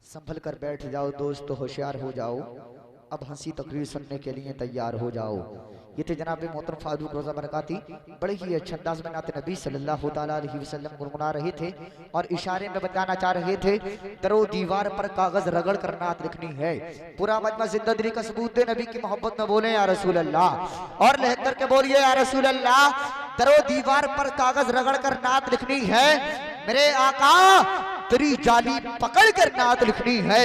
संभल कर बैठ जाओ दोस्त, होशियार हो जाओ, अब हंसी तकरीर सुनने के लिए तैयार हो जाओ। ये थे जनाब मोहतरम फारूक रोजा बरकाती, बड़े ही अच्छे अंदाज में नात नबी सल्लल्लाहु ताला अलैहि वसल्लम गुनगुना रहे थे और इशारे में बताना चाह रहे थे दरो दीवार पर कागज रगड़ कर नात लिखनी है। पूरा मजमा जिंदगी का सबूत दे, नबी की मोहब्बत में बोले या रसूल अल्लाह, और लहक करके बोलिए या रसूल अल्लाह। दरो दीवार पर कागज रगड़ कर नात लिखनी है, मेरे आका तेरी जाली पकड़ कर नात लिखनी है।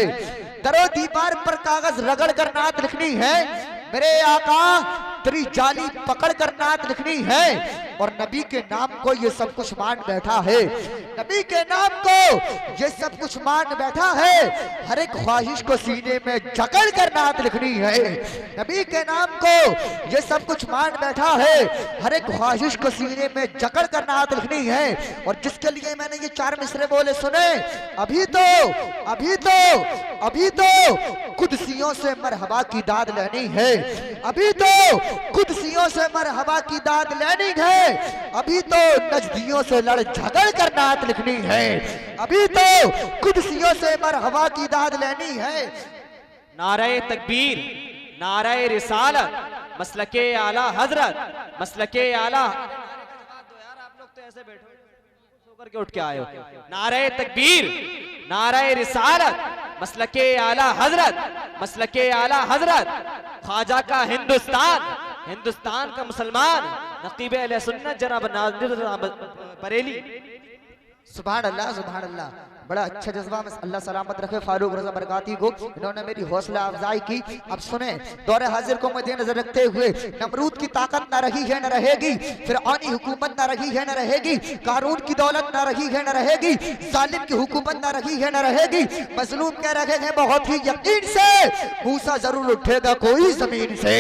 दरो दीवार पर कागज रगड़ कर नात लिखनी है, मेरे आका तेरी जाली पकड़ कर नात लिखनी है। और नबी के नाम को ये सब कुछ मान बैठा है, नबी के नाम को ये सब कुछ मान बैठा है। हर एक ख्वाहिश को सीने में जकड़ कर नात लिखनी है, नबी के नाम को ये सब कुछ मान बैठा है। हर एक ख्वाहिश को सीने में जकड़ कर नात लिखनी है। और जिसके लिए मैंने ये चार मिसरे बोले सुने, अभी तो कुदसियों से मरहबा की दाद लेनी है, अभी तो कुदसियों से मरहबा की दाद लेनी है, अभी तो नजदियों से लड़ झगड़ कर नात लिखनी है, अभी तो कुदसियों से मरहबा की दाद लेनी है। नारे तकबीर, नारे रिसालत, मसलके आला हजरत, मसलके आला। आप लोग तो ऐसे बैठो होकर के उठ के आए हो। नारे तकबीर, नारे रिसालत, मसलके आला हजरत, मसलके आला हजरत। ख्वाजा का हिंदुस्तान, हिंदुस्तान का मुसलमान, नकीब अहले सुन्नत जनाब नादिर बरेली। सुभान अल्लाह, सुभान अल्लाह। बड़ा अच्छा जज्बा में अल्लाह सलामत रखे फारूक रज़ा बरकाती को, इन्होंने मेरी हौसला अफजाई की। अब सुने, दौरे हाजिर को मद्देनजर रखते हुए, नमरूद की ताकत न रही है न रहेगी, फिरऔनी हुकूमत न रही है न रहेगी, कारून की दौलत न रही है न रहेगी, जालिम की हुकूमत न रही है न रहेगी। मजलूम कह रहे हैं बहुत ही यकीन से, मूसा जरूर उठेगा कोई जमीन से।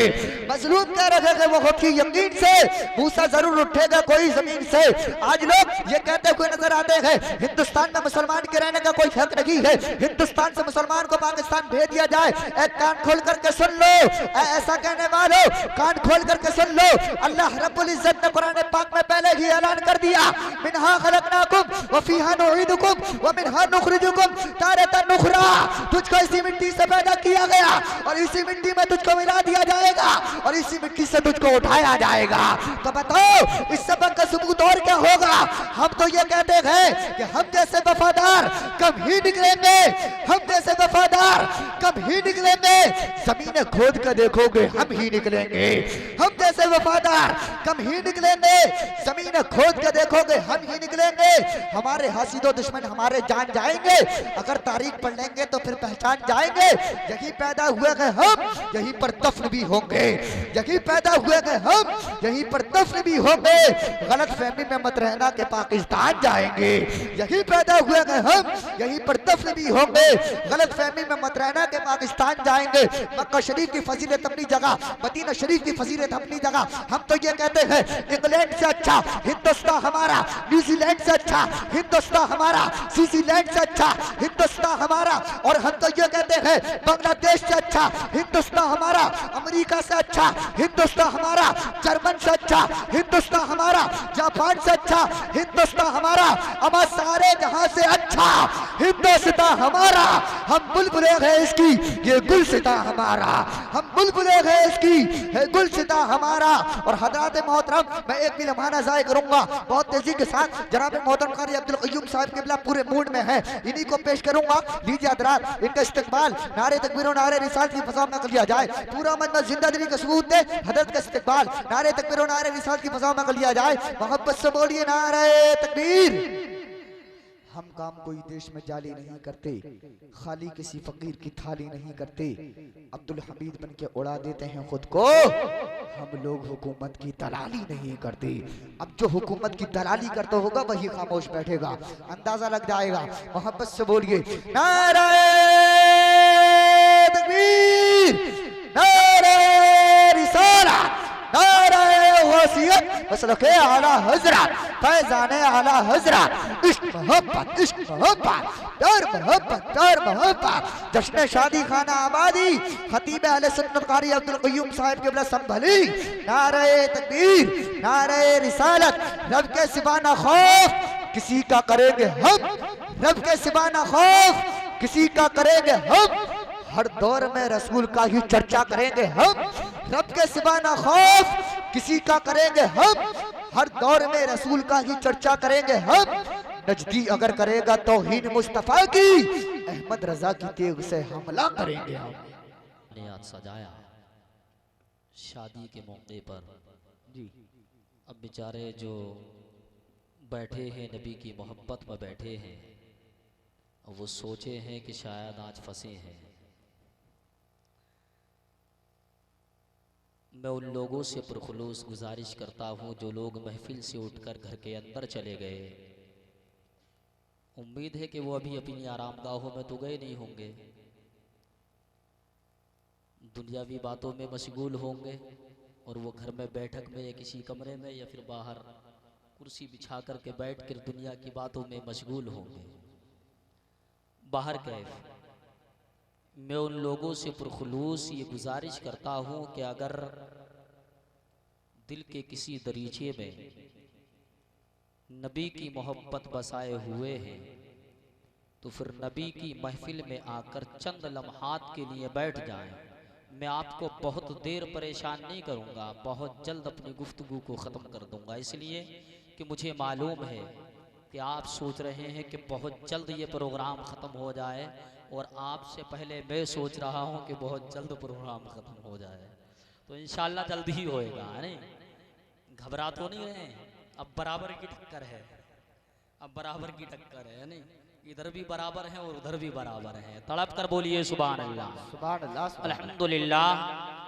मजलूम कह रहे हैं बहुत ही यकीन से, मूसा जरूर उठेगा कोई जमीन से। आज लोग ये कहते हुए नजर आते हैं हिंदुस्तान में मुसलमान के रहने का कोई हक नहीं है, हिंदुस्तान से मुसलमान को पाकिस्तान भेज दिया जाए। एक कान खोल करके सुन लो, ऐसा कहने वालों कान खोल करके सुन लो। अल्लाह रब्बुल इज्जत ने कुरान पाक में पहले ही ऐलान कर दिया, मिनहा खलकनाकुम व फीहा नुईदुकुम व मिनहा नुखरिजुकुम तारतन उखरा। तुझको इसी मिट्टी से पैदा किया गया और इसी मिट्टी में तुझको मिला दिया जाएगा और इसी मिट्टी से तुझको उठाया जाएगा। तो बताओ इस सबक का सबूत और क्या होगा? हम तो ये कहते हैं कि हम जैसे वफादार कब ही निकलेंगे, हम जैसे वफादार कब ही निकलेंगे। जमीन खोद कर देखोगे हम ही निकलेंगे, हम जैसे वफादार कब ही निकलेंगे। जमीन खोद कर देखोगे हम ही निकलेंगे। हमारे हासिदो दुश्मन हमारे जान जाएंगे, अगर तारीख पढ़ लेंगे तो फिर पहचान जाएंगे। यही पैदा हुए हैं हम, यहीं पर दफन भी होंगे, यही पैदा हुए हैं हम, यहीं पर दफन भी होंगे। गलत फहमी में मत रहना कि पाकिस्तान जाएंगे, यही पैदा हुए हैं हम, यहीं पर दफन भी होंगे। गलत फहमी में मत रहना कि पाकिस्तान जाएंगे। मक्का शरीफ की फजीलत अपनी जगह, मदीना शरीफ की फजीलत अपनी जगह। हम तो ये कहते हैं इंग्लैंड से अच्छा हिंदुस्तान हमारा, न्यूजीलैंड से अच्छा हिंदुस्तान हमारा, स्विट्जरलैंड से अच्छा हिंदुस्तान हमारा। और हम तो ये कहते हैं बांग्लादेश से अच्छा हिंदुस्तान हमारा, अमेरिका से अच्छा हिंदुस्तान हमारा, जर्मन से अच्छा हिंदुस्तान हमारा, जापान से अच्छा हिंदुस्तान हमारा, अमा सारे जहां से अच्छा हिंदुस्तान हमारा। हम बुलबुले हैं इसकी, ये गुलसिता हमारा, हम बुलबुले हैं इसकी, है गुलसिता हमारा। और हजरत मोहतरम मैं एक भी लम्हा ना ज़ाय करूंगा, बहुत तेजी के साथ जनाब मोहतरम कारी अब्दुल क़य्यूम साहब क़िबला पूरे मूड में है, इन्हीं को पेश करूंगा। लीजिए हजरात, इनका इस्तकबाल नारे तकबीर और नारे रिसालत की फज़ा में कर लिया जाए। पूरा मजमा जिंदगी का सबूत दे, हजरत का इस्तकबाल नारे तकबीर और नारे रिसालत की फज़ा में कर लिया जाए। मोहब्बत से बोलिए नारे तकबीर। हम काम कोई देश में जाली नहीं करते, खाली किसी फकीर की थाली नहीं करते, अब्दुल हमीद बन के उड़ा देते हैं खुद को। हम लोग हुकूमत की दलाली नहीं करते। अब जो हुकूमत की दलाली करता होगा वही खामोश बैठेगा, अंदाजा लग जाएगा। मोहब्बत से बोलिए नारे तकबीर, नारे रिसालत, नारे वसीयत, मसलके आला हजरत, फैज़ाने आला हजरत। इश्क मोहब्बत, इश्क मोहब्बत, प्यार मोहब्बत, प्यार मोहब्बत। जश्न शादी खाना आबादी, खतीब अहले सुन्नत कारी अब्दुल क़य्यूम साहब क़िबला संभली। नारे तकबीर, नारे रिसालत। रब के सिवा ना खौफ किसी का करेंगे हम, रब के सिवा ना खौफ किसी का करेंगे हम, हर दौर में रसूल का ही चर्चा करेंगे हम। रब के सिवा ना खौफ किसी का करेंगे हम, हर दौर में रसूल का ही चर्चा करेंगे हम। नजदी अगर करेगा तौहीन मुस्तफा की, अहमद रजा की तेग से हमला करेंगे हम। ने आज सजाया शादी के मौके पर जी। अब बेचारे जो बैठे हैं नबी की मोहब्बत में बैठे हैं, अब वो सोचे हैं कि शायद आज फंसे हैं। मैं उन लोगों से पुरखुलूस गुजारिश करता हूँ जो लोग महफिल से उठकर घर के अंदर चले गए। उम्मीद है कि वो अभी अपनी आरामगाहों में तो गए नहीं होंगे, दुनियावी बातों में मशगूल होंगे, और वो घर में बैठक में या किसी कमरे में या फिर बाहर कुर्सी बिछा कर के बैठ कर दुनिया की बातों में मशगूल होंगे। बाहर कैफ मैं उन लोगों से पुरखुलूस ये गुजारिश करता हूँ कि अगर दिल के किसी दरीचे में नबी की मोहब्बत बसाए हुए हैं तो फिर नबी की महफिल में आकर चंद लम्हात के लिए बैठ जाएं। मैं आपको बहुत देर परेशान नहीं करूंगा, बहुत जल्द अपनी गुफ्तगू को ख़त्म कर दूंगा, इसलिए कि मुझे मालूम है कि आप सोच रहे हैं कि बहुत जल्द ये प्रोग्राम ख़त्म हो जाए, और आपसे पहले मैं सोच रहा हूँ कि बहुत जल्द प्रोग्राम ख़त्म हो जाए। तो इंशाल्लाह जल्द ही होएगा, नहीं घबरा तो नहीं रहे। अब बराबर की टक्कर है, अब बराबर की टक्कर है, नहीं इधर भी बराबर है और उधर भी बराबर है। तड़प कर बोलिए सुभान अल्लाह, सुभान अल्लाह, अल्हम्दुलिल्लाह,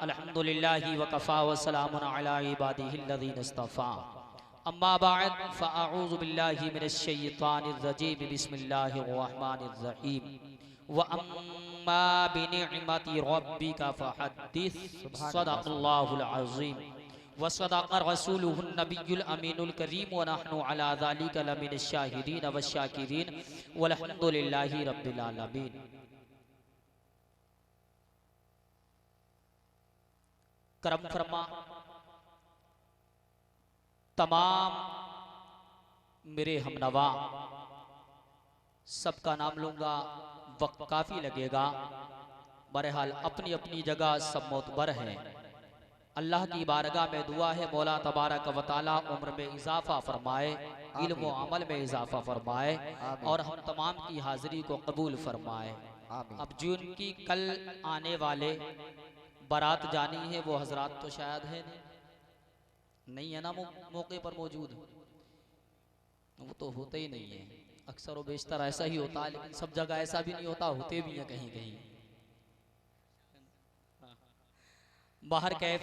अल्हम्दुलिल्लाहि व कफ़ा व सलामुन अला इबादिहिल्लज़ीना इस्तफ़ा। अम्मा बाद फ़अऊज़ु बिल्लाहि मिनश शैतानिर रजीम, बिस्मिल्लाहिर रहमानिर रहीम। व अम्मा बिनिअमति रब्बिका फ़हद्दिस, सदक़ल्लाहुल अज़ीम व सदक़ रसूलुहुन नबियुल अमीनुल करीम व नहनु अला ज़ालिका लमिनश शाहिदीन व शाकिरीन वल्हम्दुलिल्लाहि रब्बिल आलमीन। करम फरमा तमाम मेरे हमनवा, सबका नाम लूंगा वक्त काफ़ी लगेगा, बहरहाल अपनी अपनी जगह सब मोतबर हैं। अल्लाह की बारगाह में दुआ है मौला तबारक व तआला उम्र में इजाफा फरमाए, इल्म व अमल में इजाफा फरमाए, और हम तमाम की हाजिरी को कबूल फरमाए। अब जो उनकी कल आने वाले बारात जानी है वो हजरात तो शायद है नहीं है ना मौके पर मौजूद, वो तो होते ही नहीं है। अक्सर व बेशतर ऐसा ही होता है, लेकिन सब जगह ऐसा भी नहीं होता, होते भी हैं कहीं कहीं। बाहर कैफ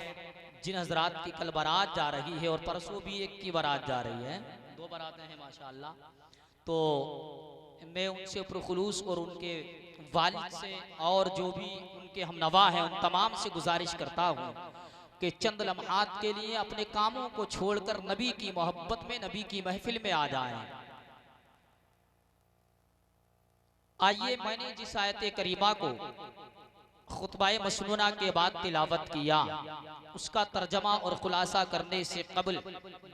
जिन हजरात की कल बारात जा रही है और परसों भी एक की बारात जा रही है, दो बारातें हैं माशाअल्लाह, तो मैं उनसे पुरखुलूस और उनके वालिद से और जो भी उनके हमनवा हैं उन तमाम से गुजारिश करता हूँ कि चंद लम्हात के लिए अपने कामों को छोड़कर नबी की मोहब्बत में नबी की महफिल में आ जाएं। आइए, मैंने जिस आयत करीमा को खुतबाए मसनूना के बाद तिलावत किया उसका तर्जमा और खुलासा करने से कबल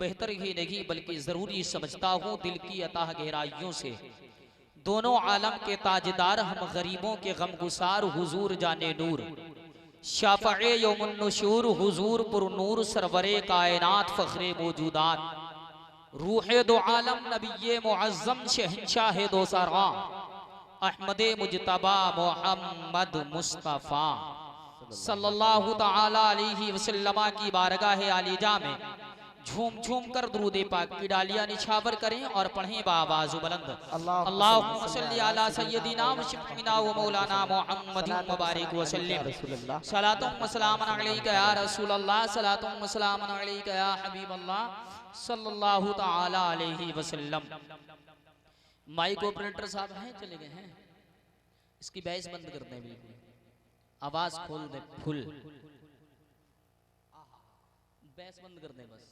बेहतर ही नहीं बल्कि ज़रूरी समझता हूँ दिल की अताह गहराइयों से दोनों आलम के ताजदार हम गरीबों के गमगुसार हुजूर जाने नूर शाफ़ए यौमुन नुशूर हुजूर पुरनूर सरवरे कायनात फ़ख्रे मौजूदात रूहे दो आलम नबिये मुअज़्ज़म शहंशाह दो सरा अहमदे मुजतबा मोहम्मद मुस्तफ़ा सल्लल्लाहु तआला अलैहि वसल्लम की बारगाह आलिजा में झूम झूम कर दुरूद पाक की डालियां निछावर करें और पढ़ें बाआवाज़ बुलंद अल्लाहुम्मा सल्ली अला सय्यदिना व शफीना व मौलाना मुहम्मदिन मुबारक व सल्लिम सलातुम व सलामुन अलैका या रसूल अल्लाह सलातुम व सलामुन अलैका या हबीब अल्लाह सल्लल्लाहु तआला अलैहि वसल्लम। माइक ऑपरेटर साहब हैं, चले गए हैं, इसकी बहस बंद कर दें, बिल्कुल आवाज खोल दे, फुल बहस बंद कर दें, बस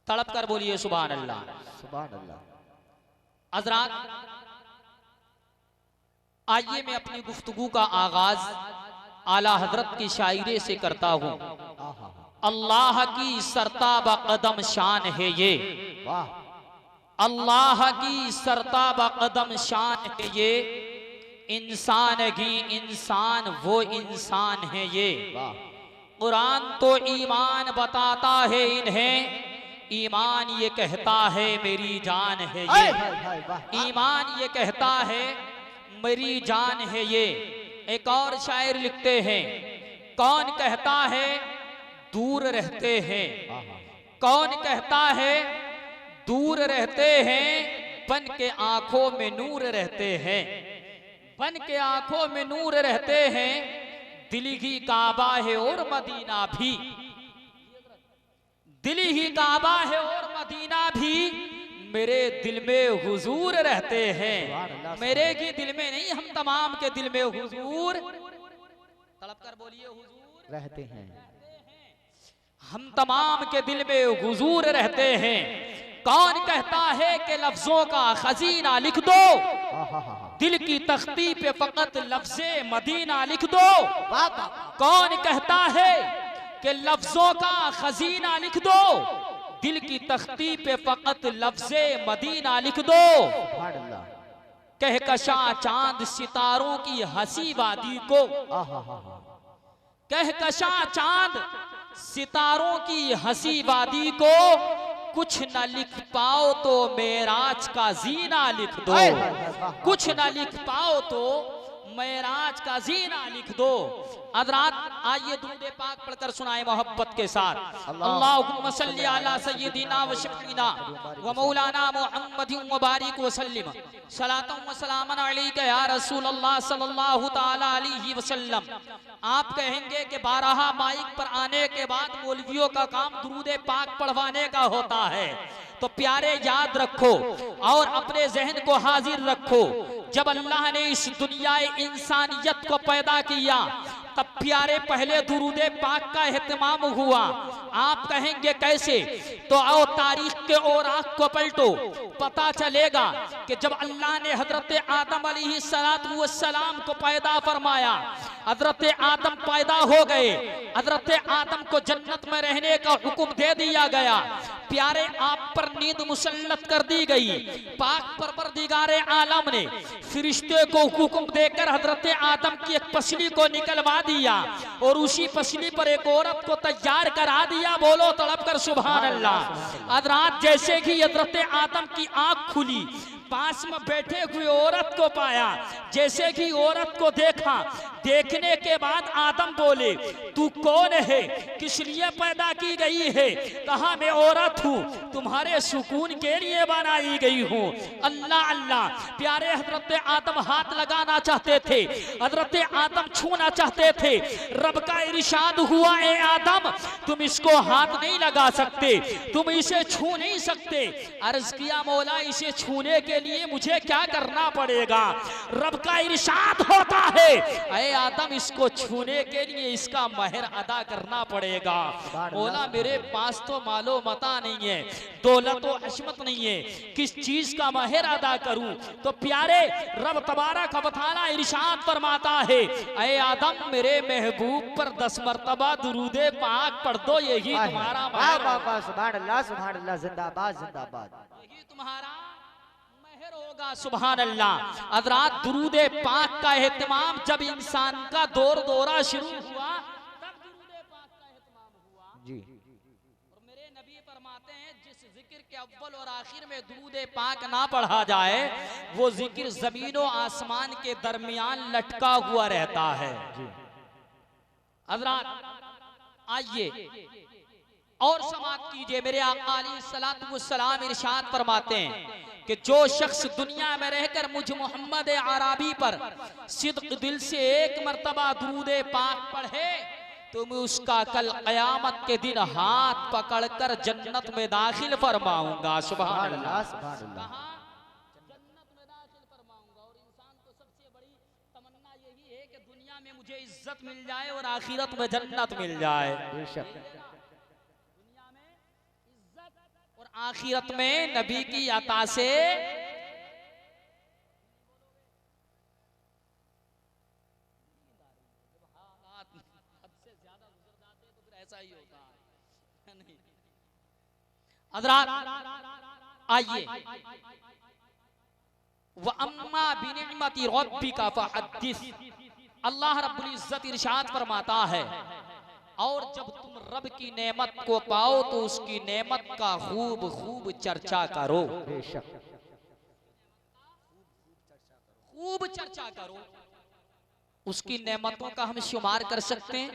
तड़प कर बोलिए सुभान अल्लाह, सुभान अल्लाह। हज़रात आइए मैं अपनी गुफ्तगू का आगाज आला हजरत की शायरे से करता हूँ। अल्लाह की सरताब कदम शान है ये, वाह। अल्लाह की सरताब कदम शान है ये, इंसान की इंसान वो इंसान है ये। कुरान तो ईमान बताता है इन्हें, ईमान ये कहता है मेरी जान है ये। ईमान ये कहता है मेरी जान है ये। एक और शायर लिखते हैं, कौन कहता है दूर रहते हैं, कौन कहता है दूर रहते हैं, बन के आंखों में नूर रहते हैं, बन के आंखों में नूर रहते हैं। दिल ही काबा है और मदीना भी, दिल ही काबा है और मदीना भी, मेरे दिल में हुजूर रहते हैं। मेरे की दिल में नहीं, हम तमाम के दिल में हुजूर, तड़प कर बोलिए हुजूर रहते हैं। हम तमाम के दिल में हुजूर रहते हैं। कौन कहता है कि लफ्जों का खजीना लिख दो, दिल की तख्ती पे फकत लफ्जे मदीना लिख दो। कौन कहता है कि लफ्जों का खजीना लिख दो, दिल की तख्ती पे फकत लफ्जे मदीना लिख दो। कहकशा चांद सितारों की हंसी वादी को, कहकशा चांद सितारों की हंसी वादी को, कुछ न लिख पाओ तो मेराज का जीना लिख दो, कुछ न लिख पाओ तो मेराज का जीना लिख दो। हज़रात आइए दुरूद पाक पढ़कर सुनाए मोहब्बत के साथ। अल्लाहुम्मा सल्ली अला सय्यिदिना व शफीना व मौलाना मुहम्मदिन व बारिक व सल्लिम सलातन व सलामन अलैका या रसूल अल्लाह सल्लल्लाहु तआला अलैहि वसल्लम। आप कहेंगे कि बारहा माइक पर आने के बाद मौलवियों का काम दुरूद पाक पढ़वाने का होता है, तो प्यारे याद रखो और अपने जहन को हाजिर रखो, जब अल्लाह ने इस दुनिया इंसानियत को पैदा किया तब प्यारे पहले दुरूद पाक का एहतमाम हुआ। आप कहेंगे कैसे, तो आओ तारीख के औराक को पलटो, पता चलेगा कि जब अल्लाह ने हजरत आदम अलैहिस्सलाम को पैदा फरमाया, हजरत आदम पैदा हो गए, हजरत आदम को जन्नत में रहने का हुक्म दे दिया गया, प्यारे आप पर नींद मुसल्लत कर दी गई। पाक परवरदिगारे आलम ने फरिश्ते को हुक्म देकर हजरत आदम की एक पसली को निकलवा दिया और उसी पसली पर एक औरत को तैयार करा दिया। बोलो तड़प कर सुभान अल्लाह। हजरात जैसे कि हजरत आदम की आंख खुली, पास में बैठे हुए औरत को पाया, जैसे कि औरत को देखा, देखने के बाद आदम बोले तू कौन है, किस लिए पैदा की गई है? कहा मैं औरत हूँ, तुम्हारे सुकून के लिए बनाई गई हूँ। अल्लाह अल्लाह, प्यारे हजरत आदम हाथ लगाना चाहते थे, हजरत आदम छूना चाहते थे, रब का इरशाद हुआ ए आदम तुम इसको हाथ नहीं लगा सकते, तुम इसे छू नहीं सकते। अर्ज किया मौला इसे छूने के लिए मुझे क्या करना पड़ेगा? रब का इरशाद होता है ऐ आदम इसको छूने के लिए इसका महर अदा करना पड़ेगा। मौला मेरे पास तो मालो मता नहीं है, दौलत व हशमत नहीं है, किस चीज का महर अदा करूं? तो प्यारे रब तबारक व तआला इरशाद फरमाता है ऐ आदम मेरे महबूब पर 10 मरतबा दुरूद पाक पढ़ दो, यही तुम्हारा महर। सुभान अल्लाह सुभान अल्लाह, जिंदाबाद जिंदाबाद, यही तुम्हारा महर होगा। सुभान अल्लाह। हज़रात दुरूद पाक का एहतमाम जब इंसान का दौरा शुरू हुआ तब दुरूद पाक का एहतमाम हुआ जी। और मेरे नबी फरमाते हैं जिस जिक्र के अव्वल और आखिर में दुरूद पाक ना पढ़ा जाए वो जिक्र जमीन और आसमान के दरमियान लटका हुआ रहता है। हज़रात आइए और समाप्त कीजिए। मेरे आका अलैहिस्सलातु वस्सलाम इरशाद फरमाते हैं कि जो शख्स दुनिया में रहकर मुझ मोहम्मद अरबी पर सिद्क दिल से एक मर्तबा दुरूद पाक पढ़े तो मैं उसका कल क़यामत के दिन हाथ पकड़कर जन्नत में दाखिल फरमाऊंगा। सुभान अल्लाह। कहा जन्नत में दाखिल फरमाऊंगा। और इंसान को सबसे बड़ी तमन्ना यही है कि दुनिया में मुझे इज्जत मिल जाए और आखिरत में जन्नत मिल जाए। आखिरत में नबी की अता से ज्यादा गुजर जाते तो फिर ऐसा ही होता है। हज़रात आइए, व अम्मा बिनिअमति रब्बिका फहद्दिस, अल्लाह रब्बुल इज्जत इरशाद फरमाता है, और जब तुम रब की नेमत को पाओ तो उसकी नेमत का खूब खूब चर्चा करो, बेशक खूब चर्चा करो। उसकी नेमतों का हम शुमार कर सकते हैं?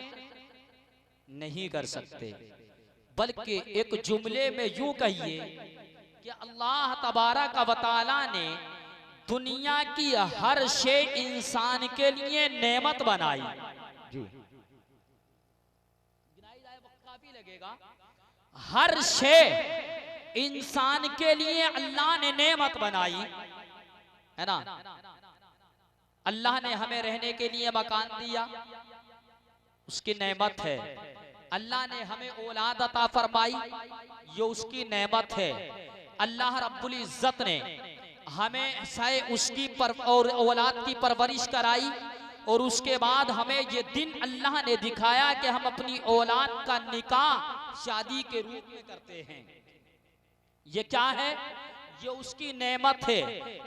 नहीं कर सकते, बल्कि एक जुमले में यूं कहिए कि अल्लाह तबारक व तआला ने दुनिया की हर शे इंसान के लिए नेमत बनाई। जी, काफी लगेगा। हर शे इंसान के लिए अल्लाह ने नेमत बनाई है ना। अल्लाह ने हमें रहने के लिए मकान दिया, उसकी नेमत है। अल्लाह ने हमें औलाद अता फरमाई, ये उसकी नेमत है। अल्लाह रब्बुल इज्जत ने हमें साए उसकी और औलाद की परवरिश कराई, और उसके बाद हमें ये दिन अल्लाह ने दिखाया कि हम अपनी औलाद का निकाह शादी के रूप में करते हैं। ये क्या है? ये उसकी नेमत है।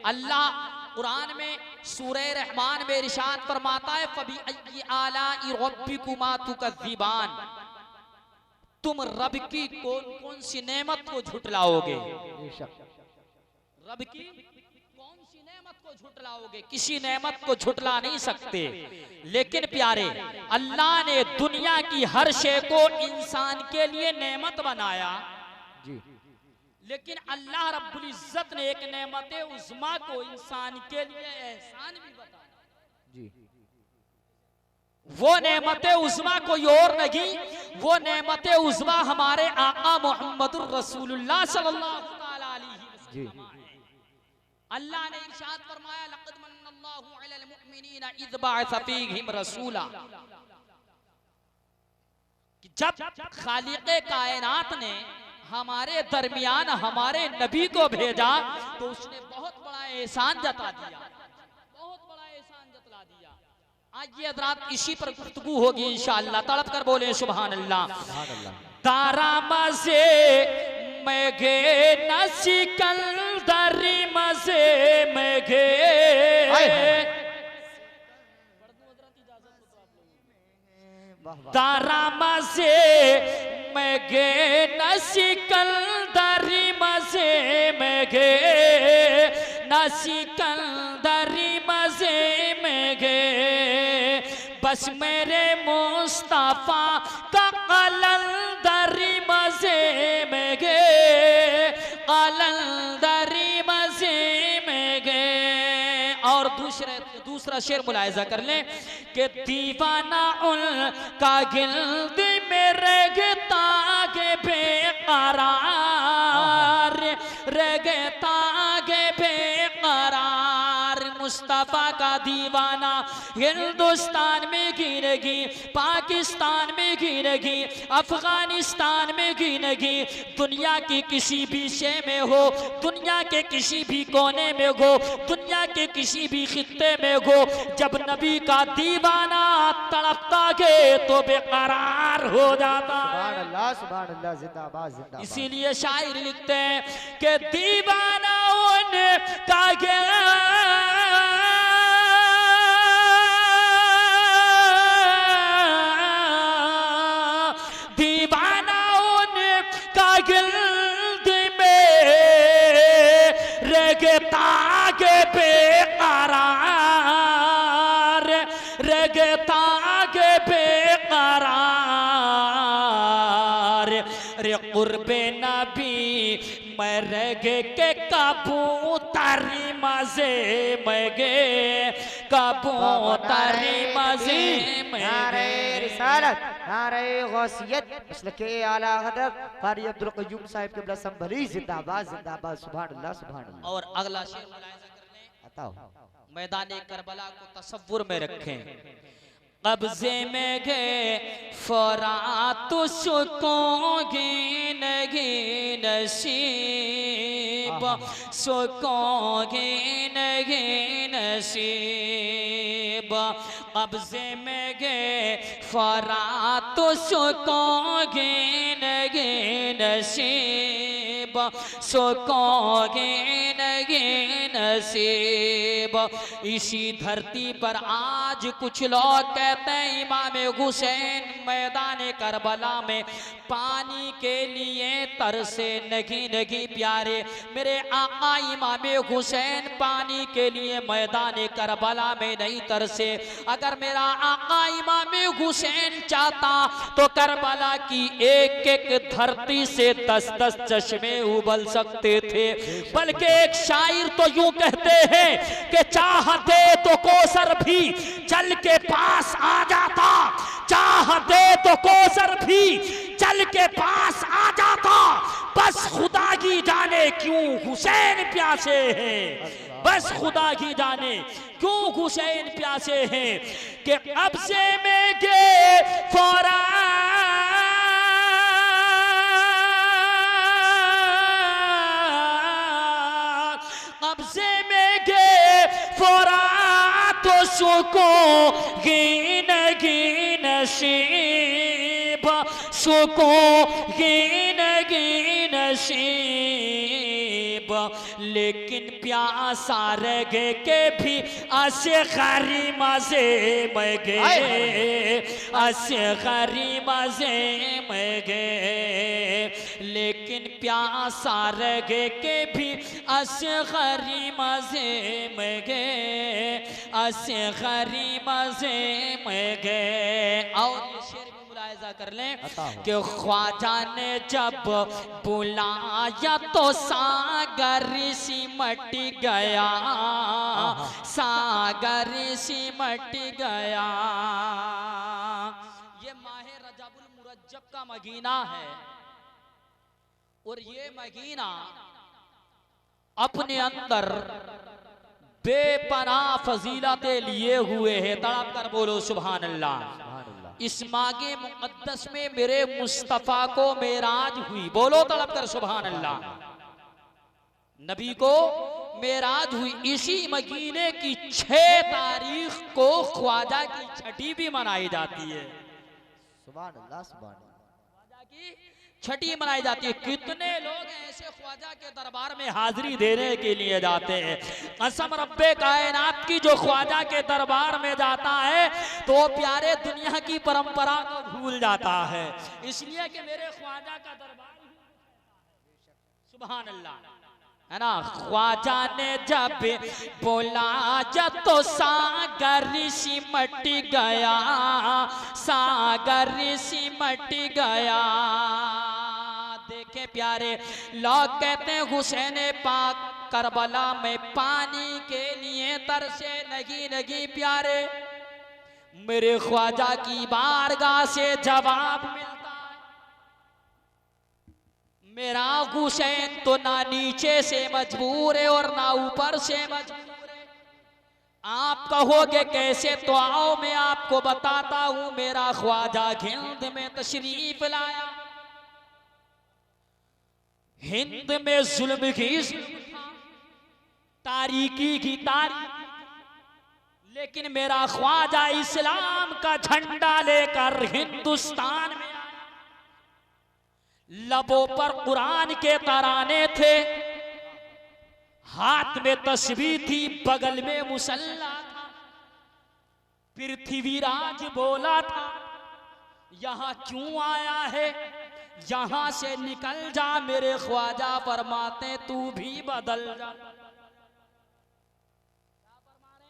अल्लाह कुरान में सूरह रहमान में इरशाद फरमाता है, फबी अय्यि आलाइ रब्बिकुमा तुकज़्ज़िबान, तुम रब की कौन कौन सी नेमत को झुटलाओगे? बेशक रब की कौन सी नेमत को झुटलाओगे? किसी नेमत को झुटला नहीं सकते। लेकिन प्यारे, अल्लाह ने दुनिया की हर शे को इंसान के लिए नेमत बनाया, जी, लेकिन अल्लाह रब्बुल इज्जत ने एक नेमत उज़्मा को इंसान के लिए एहसान भी बताया। जी, वो नेमत उज़्मा कोई और नहीं, वो नेमत उज़्मा हमारे आका मोहम्मदुर रसूलुल्लाह सल्लल्लाहु अलैहि वसल्लम। अल्लाह ने इरशाद फरमाया, लक़द मन्नल्लाहु अलल मुअ्मिनीना इज़ बअस फ़ीहिम रसूला, कि जब खालिक़े कायनात ने हमारे दरमियान हमारे नबी को भेजा तो उसने बहुत बड़ा एहसान जता दिया, बहुत बड़ा एहसान जतला दिया। आज ये हज़रात इसी पर गुफ्तगू होगी इंशाअल्लाह। तड़प कर बोले सुभान अल्लाह। तारा मज़े में गे न सिकंदरी मज़े में गे, तारा मज़े में गे न सिकंदरी मज़े में गे, न सिकंदरी मज़े में गे, बस मेरे मुस्तफा का कलंदरी मज़े में गे, कलंदरी मज़े में गे। और दूसरा शेर मुलाहिजा कर लें कि दीवाना उनका गिल्द में रहता के बेकरार, रहता के बेकरार। मुस्तफा का दीवाना हिंदुस्तान में गिरेगी, पाकिस्तान में गिरेगी, अफगानिस्तान में गिरेगी, दुनिया की किसी भी शे में हो, दुनिया के किसी भी कोने में हो, दुनिया के किसी भी खित्ते में हो, जब नबी का दीवाना तड़पता है तो बेकरार हो जाता है। सुभान अल्लाह, जिंदाबाद जिंदाबाद। इसीलिए शायर लिखते हैं कि दीवाना उनका दीवाना उनका गिल्द में रहता के बेकरार, रहता के बेकरार। रे कुर्बे नबी मैं रग के कबूतरी मज़े में गे, कबूतरी मज़े में नारे रिसालत, नारे गौसियत, मसलके आला हज़रत क़ारी अब्दुल क़य्यूम साहिब क़िबला संभली, जिंदाबाद जिंदाबाद। सुभान अल्लाह सुभान अल्लाह। और अगला शेर मुलाहिज़ा कर लें, बताओ। मैदान करबला को तसव्वुर में रखें। कब्जे में गए फरात सुकोगे नगी नसीब, सुकोगे नगी नसीब। कब्जे में गए फरात सुकोगे नगी नसीब, सुकोगे नहीं नसीब। इसी धरती पर आज कुछ लोग कहते हैं इमाम हुसैन मैदान करबला में पानी के लिए तरसे। नहीं नहीं प्यारे, मेरे आका इमाम हुसैन पानी के लिए मैदान करबला में नहीं तरसे। अगर मेरा आका इमाम हुसैन चाहता तो करबला की एक एक धरती से 10-10 चश्मे उबल सकते थे। बल्कि एक शायर तो यूं कहते हैं कि चाहते तो कौसर भी चल के पास आ जाता, चाहते तो कौसर भी चल के पास आ जाता। बस खुदा की जाने क्यों हुसैन प्यासे हैं, बस खुदा की जाने क्यों हुसैन प्यासे हैं कि अब से मैं के फौरा सुको गिन गिन नसीब, सुको गिन गिन नसीब। लेकिन प्यासा रह गए के भी असगरी मजे में गए, असगरी मजे में गए। लेकिन प्यासा रह गए के भी असगरी मजे में गए, असगरी मजे में गए। और ये शेर भी मुलाहिजा कर लें कि ख्वाजा ने जब बुलाया तो सागर सिमट गया, सागर सिमट गया। ये माहे रजबुल मुरज्जब का महीना है और ये महीना अपने अंदर बेपनाह फजीलतें लिए हुए है। तड़प कर बोलो सुभान अल्लाह। इस मागे मुक़द्दस में मेरे मुस्तफ़ा को मेराज हुई, बोलो तड़प कर सुभान अल्लाह। नबी को मेराज हुई। इसी महीने की 6 तारीख को ख्वाजा की छठी भी मनाई जाती है। सुभान अल्लाह, सुभान अल्लाह। ख्वाजा की छठी मनाई जाती है। कितने लोग ऐसे ख्वाजा के दरबार में हाजिरी देने के लिए जाते हैं। कसम रब्बे कायनात की, जो ख्वाजा के दरबार में जाता है तो प्यारे दुनिया की परंपरा को भूल जाता है। इसलिए कि मेरे ख्वाजा का दरबार, सुभान अल्लाह, है ना। ख्वाजा ने जब बोला जब तो सागर सिमट गया, सागर सिमट गया। देखे प्यारे, लोग कहते हैं हुसैन पाक करबला में पानी के लिए तरसे। नहीं नहीं प्यारे, मेरे ख्वाजा की बारगाह से जवाब मिलता है। मेरा हुसैन तो ना नीचे से मजबूर है और ना ऊपर से मजबूर है। आप कहोगे कैसे, तो आओ मैं आपको बताता हूं। मेरा ख्वाजा हिंद में तशरीफ लाया। हिंद में जुल्म की तारीकी की तारीकी, लेकिन मेरा ख्वाजा इस्लाम का झंडा लेकर हिंदुस्तान में आया। लबों पर कुरान के तराने थे, हाथ में तस्बीह थी, बगल में मुसल्ला था। पृथ्वीराज बोला था यहां क्यों आया है, यहां से निकल जा। मेरे ख्वाजा फरमाते तू भी बदल जा,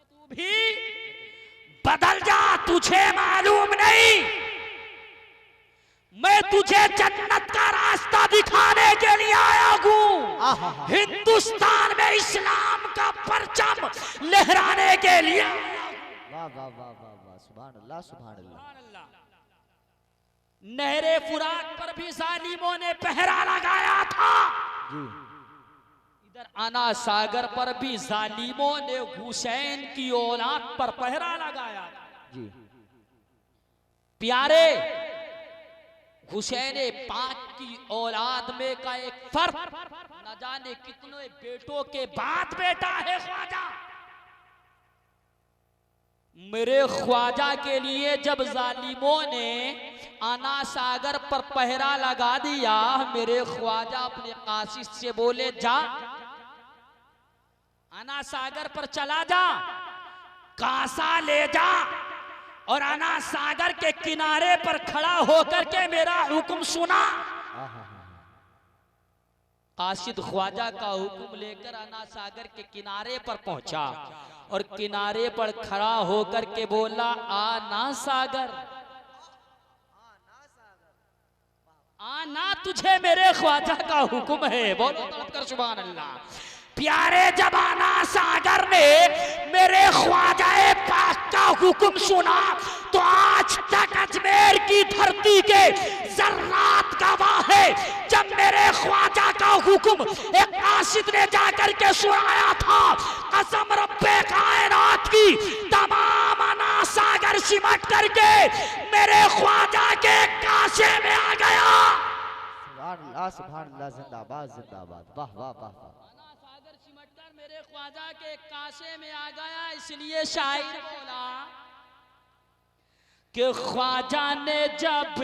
तू भी बदल जा। तुझे मालूम नहीं, मैं तुझे जन्नत का रास्ता दिखाने के लिए आया हूं। हिंदुस्तान में इस्लाम का परचम लहराने के लिए। वाह वाह वाह वाह वाह, सुभान अल्लाह, सुभान अल्लाह। नहरे फुरात पर भी जालिमों ने पहरा लगाया था जी। इधर आना सागर पर भी जालिमों ने हुसैन की औलाद पर पहरा लगाया जी। प्यारे, हुसैन पाक की औलाद में का एक फर्क, न जाने कितने बेटों के बाद बेटा है ख्वाजा। मेरे ख्वाजा के लिए जब जालिमों ने आना सागर पर पहरा लगा दिया। मेरे ख्वाजा अपने काशिश से बोले जा आना सागर पर चला जा, कासा ले जा और आना सागर के किनारे पर खड़ा होकर के मेरा हुक्म सुना। काशिद ख्वाजा का हुक्म लेकर आना सागर के किनारे पर पहुंचा और किनारे पर खड़ा होकर के बोला आना सागर, आना तुझे मेरे ख्वाजा का हुक्म है। बोलो तड़प कर सुभान अल्लाह। प्यारे जब आना सागर ने मेरे ख्वाजा पाक का हुक्म सुना तो आज तक अजमेर की धरती के जर्रात गवाह है। जब मेरे ख्वाजा का हुक्म एक काशिद ने जाकर के सुनाया था, कसम रब्बे कायनात की, तमाम आना सागर सिमट करके मेरे ख्वाजा के काशे में आ गया। सुभान अल्लाह, जिंदाबाद जिंदाबाद, वाह वाह वाह वाह। सागर सिमटकर मेरे ख्वाजा के काशे में आ गया। इसलिए शायर बोला कि ख्वाजा ने जब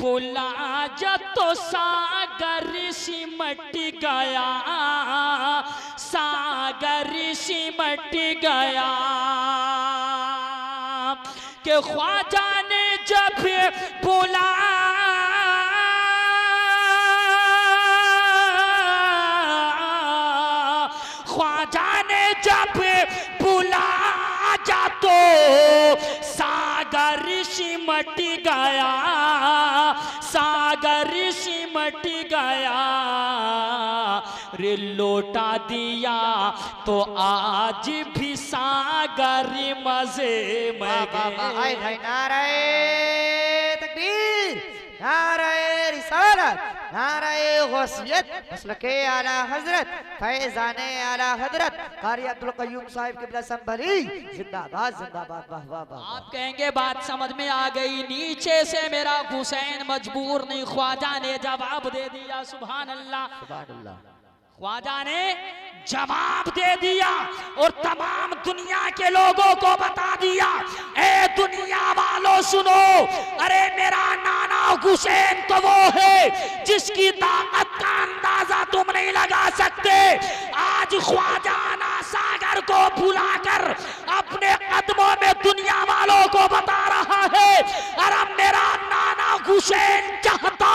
बोला जब तो सागर सिमट गया, सागर सिमट गया। कि ख्वाजा ने जब बोला तो सागर सिमट गया, सागर सिमट गया। रे लौटा दिया तो आज भी सागर मजे में गए। नारे तकबीर, नारे रिसालत, नारे गौसियत, मसलके आला हजरत, फैजाने आला हजरत कारी अब्दुल कय्यूम साहिब किबला संभली, जिंदाबाद जिंदाबाद, वाह वाह वाह। आप कहेंगे बात समझ में आ गई। नीचे से मेरा हुसैन मजबूर नहीं, ख्वाजा ने जवाब दे दिया। सुभान अल्लाह, सुभान अल्लाह। ख्वाजा ने जवाब दे दिया और तमाम दुनिया के लोगों को बता दिया, ए दुनिया वालों सुनो, अरे मेरा नाना हुसैन तो वो है जिसकी ताकत का अंदाजा तुम नहीं लगा सकते। आज ख्वाजा आना सागर को बुलाकर अपने कदमों में दुनिया वालों को बता रहा है, अरे मेरा नाना हुसैन चाहता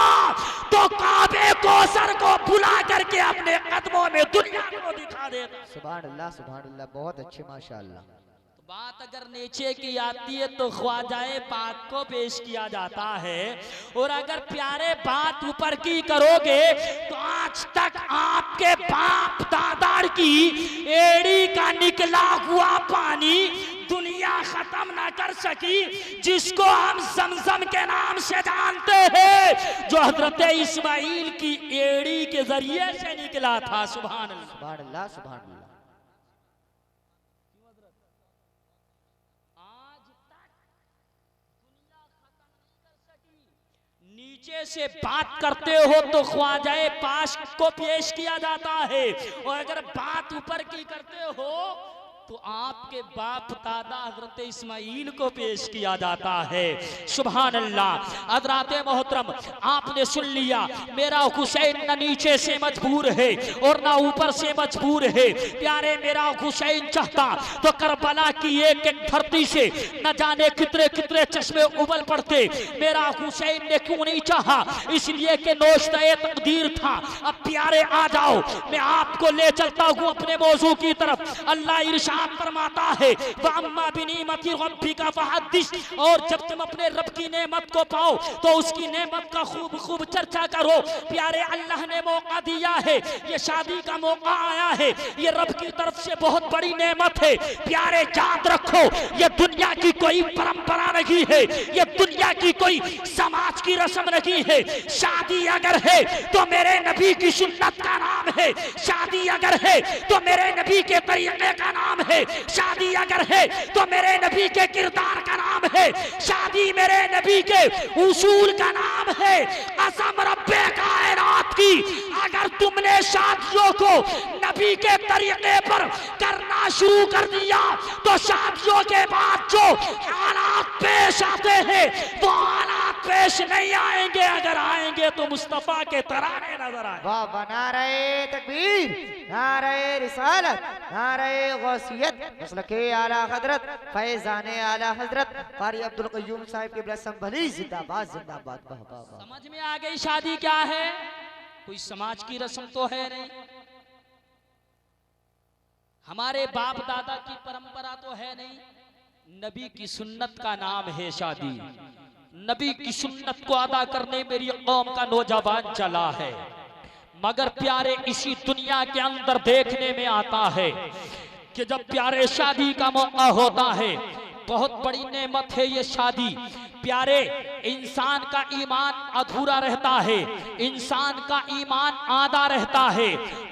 तो काबे कौसर को बुला करके अपने कदमों में दुनिया को दिखा देता। सुभान अल्लाह, सुभान अल्लाह, बहुत अच्छे माशाअल्लाह। बात अगर नीचे की आती है तो ख्वाजाए पाक को पेश किया जाता है, और अगर प्यारे बात ऊपर की करोगे तो आज तक आपके बाप दादा की एड़ी का निकला हुआ पानी दुनिया खत्म ना कर सकी, जिसको हम जमजम के नाम से जानते हैं, जो हजरत इस्माइल की एड़ी के जरिए से निकला था। सुभान अल्लाह, सुभान अल्लाह, सुभान अल्लाह। नीचे से बात करते हो तो ख्वाजाए पास को पेश किया जाता है, और अगर बात ऊपर की करते हो तो आपके बाप दादा हजरत इस्माइल को पेश किया जाता है। सुभान अल्लाह। हजरात मोहतरम, आपने सुन लिया, मेरा हुसैन न नीचे से मजबूर है और ना ऊपर से मजबूर है। प्यारे मेरा हुसैन चाहता तो करबला की एक एक धरती से न जाने कितने कितने चश्मे उबल पड़ते। मेरा हुसैन ने क्यों नहीं चाहा, इसलिए कि नोश्ते तकदीर था। अब प्यारे आ जाओ, मैं आपको ले चलता हूँ अपने मौजू की तरफ। अल्लाह इरशाद फरमाता है, वअम्मा बिनिमति रब्बिका फहद्दिस, और जब तुम अपने रब की नेमत को पाओ तो उसकी नेमत का खूब खूब चर्चा करो। प्यारे अल्लाह ने मौका दिया है, ये शादी का मौका आया है, ये रब की तरफ से बहुत बड़ी नेमत है। प्यारे याद रखो, ये दुनिया की कोई परंपरा नहीं है, ये दुनिया की कोई समाज की रस्म नहीं है। शादी अगर है तो मेरे नबी की सुन्नत का नाम है, शादी अगर है तो मेरे नबी के तरीके का नाम है, शादी अगर है तो मेरे नबी के किरदार का नाम है, शादी मेरे नबी के उसूल का नाम है। कसम रब्बे कायनात की, अगर तुमने शादियों को नबी के तरीके पर करना शुरू कर दिया तो शादियों के बाद जो हालात पेश आते हैं वो हालात पेश नहीं आएंगे, अगर आएंगे तो मुस्तफा के तराने नजर आए। वाह वाह, नारे तकबीर, नारे रिसालत, नारे गौसियत, मसलके आला हजरत, फैजाने आला हजरत कारी अब्दुल कय्यूम साहिब की ब्लेसम भली, जिंदाबाद जिंदाबाद। वाह वाह वाह। समझ में आ गई शादी क्या है? कोई समाज की रस्म तो है नहीं, हमारे बाप दादा की परंपरा तो है नहीं, नबी की सुन्नत का नाम है शादी। नबी की सुन्नत को अदा करने मेरी कौम का नौजवान चला है, मगर प्यारे इसी दुनिया के अंदर देखने में आता है कि जब प्यारे शादी का मौका होता है, बहुत बड़ी नेमत है ये शादी। प्यारे इंसान का ईमान अधूरा रहता है, इंसान का ईमान आधा रहता है।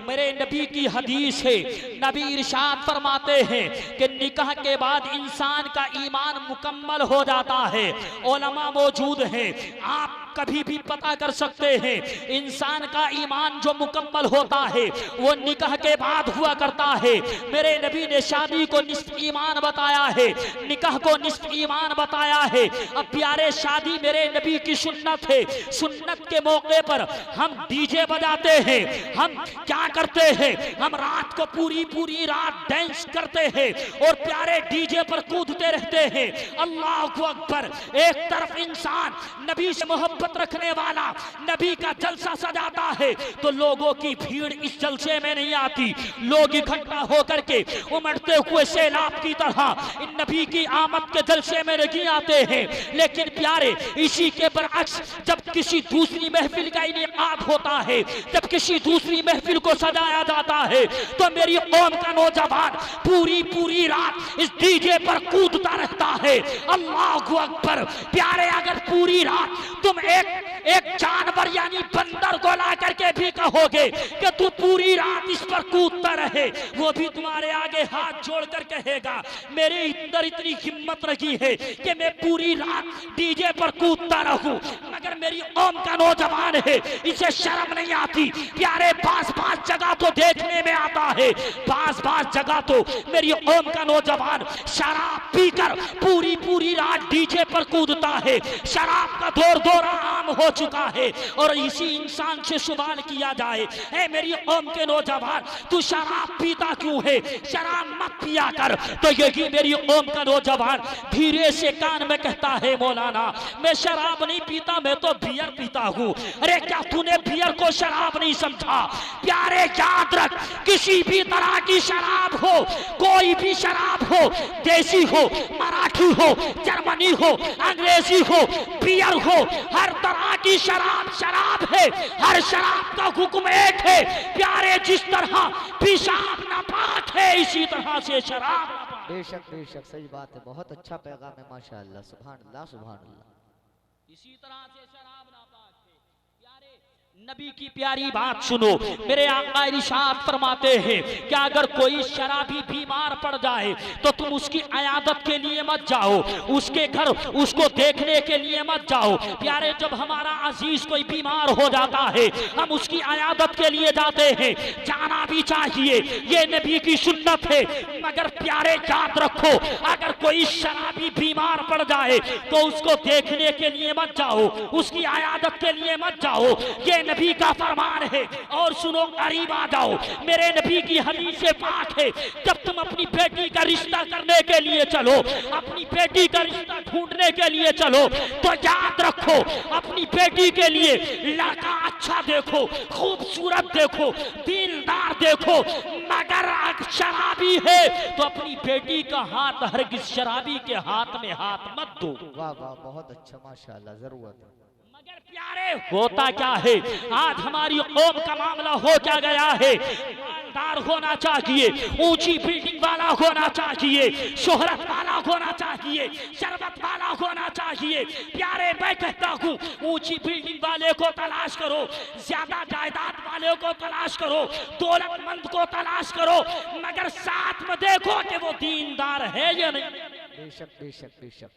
मेरे नबी की हदीस है, नबी इरशाद फरमाते हैं कि निकाह के बाद इंसान का ईमान मुकम्मल हो जाता है। उलमा मौजूद हैं, आप कभी भी पता कर सकते हैं, इंसान का ईमान जो मुकम्मल होता है वो निकाह के बाद हुआ करता है। मेरे नबी ने शादी को निस्फ ईमान बताया है, निकाह को निस्फ ईमान बताया है। अब प्यारे शादी मेरे नबी की सुन्नत है, सुन्नत के मौके पर हम डीजे बजाते हैं, हम क्या करते हैं, हम रात को पूरी पूरी रात डांस करते हैं और प्यारे डीजे पर कूदते रहते हैं। अल्लाह अकबर। एक तरफ इंसान नबी से मोहब्बत रखने वाला नबी का जलसा सजाता है तो लोगों की भीड़ इस जलसे में नहीं आती, लोग इकट्ठा होकर के उमड़ते हुए सैलाब की तरह इन नबी की आमद के जलसे में नहीं आते हैं। लेकिन प्यारे इसी के बरअक्स जब किसी दूसरी महफिल का इनेकाद होता है, जब किसी दूसरी महफिल को सजाया जाता है तो मेरी कौम का नौजवान पूरी पूरी रात इस डीजे पर कूदता रहता है। अल्लाह अकबर। प्यारे अगर पूरी रात तुम एक जानवर यानी बंदर को ला करके भी कहोगे कि तू पूरी रात इस पर कूदता रहे, वो भी तुम्हारे आगे हाथ जोड़कर कहेगा मेरे अंदर इतनी हिम्मत रखी है कि मैं पूरी रात डीजे पर कूदता रहूं। मगर मेरी कौम का नौजवान है, इसे शर्म नहीं आती। प्यारे बास बास जगह तो देखने में आता है, बास बास जगह तो मेरी कौम का नौजवान शराब पीकर पूरी पूरी रात डीजे पर कूदता है। शराब का दौर दौरा आम हो चुका है और इसी इंसान से सवाल किया जाए, ऐ मेरी कौम के नौजवान तू शराब पीता क्यों है, शराब मत पिया कर। तो यही मेरी कौम का नौजवान धीरे से कान में कहता है मौलाना मैं शराब नहीं पीता, मैं तो बियर पीता हूँ। अरे क्या तूने बियर को शराब नहीं समझा? प्यारे याद रख, किसी भी तरह की शराब हो, कोई भी शराब हो, देसी हो, मराठी हो, जर्मनी हो, अंग्रेजी हो, बियर हो, हर तरह की शराब शराब है। हर शराब का हुक्म एक है। प्यारे जिस तरह पेशाब नापाक है इसी तरह से शराब नापाक। बेशक बेशक, सही बात है, बहुत अच्छा पैगाम है, माशाअल्लाह, सुभान अल्लाह सुभान अल्लाह। इसी तरह से शराब नापाक है। प्यारे नबी की प्यारी बात सुनो, मेरे आका इरशाद फरमाते हैं कि अगर कोई शराबी बीमार पड़ जाए तो तुम उसकी अयादत के लिए मत जाओ, उसके घर उसको देखने के लिए मत जाओ। प्यारे जब हमारा अजीज कोई बीमार हो जाता है हम उसकी अयादत के लिए जाते हैं, जाना भी चाहिए, ये नबी की सुन्नत है। मगर प्यारे याद रखो, अगर कोई शराबी बीमार पड़ जाए तो उसको देखने के लिए मत जाओ, उसकी अयादत के लिए मत जाओ, ये नबी का फरमान है। और सुनो, करीब आ जाओ, मेरे नबी की हदीस से पाक है, जब तुम अपनी बेटी का रिश्ता करने के लिए चलो, अपनी बेटी का रिश्ता ढूंढने के लिए चलो तो याद रखो अपनी बेटी के लिए लड़का अच्छा देखो, खूबसूरत देखो, दीनदार देखो। मगर शराबी है तो अपनी बेटी का हाथ हरगिज शराबी के हाथ में हाथ मत दो। वाह वाह, बहुत अच्छा, माशाअल्लाह, जरूरत है। मगर प्यारे होता क्या है, आज हमारी कौम का मामला हो क्या गया है, मालदार होना चाहिए, ऊंची बिल्डिंग वाला होना चाहिए, शोहरत वाला होना चाहिए, शरबत वाला होना चाहिए। प्यारे मैं कहता हूँ ऊंची बिल्डिंग वाले को तलाश करो, ज्यादा जायदाद वाले को तलाश करो, दौलतमंद को तलाश करो, मगर साथ में देखो कि वो दीनदार है या नहीं। बेशक बेशक बेशक,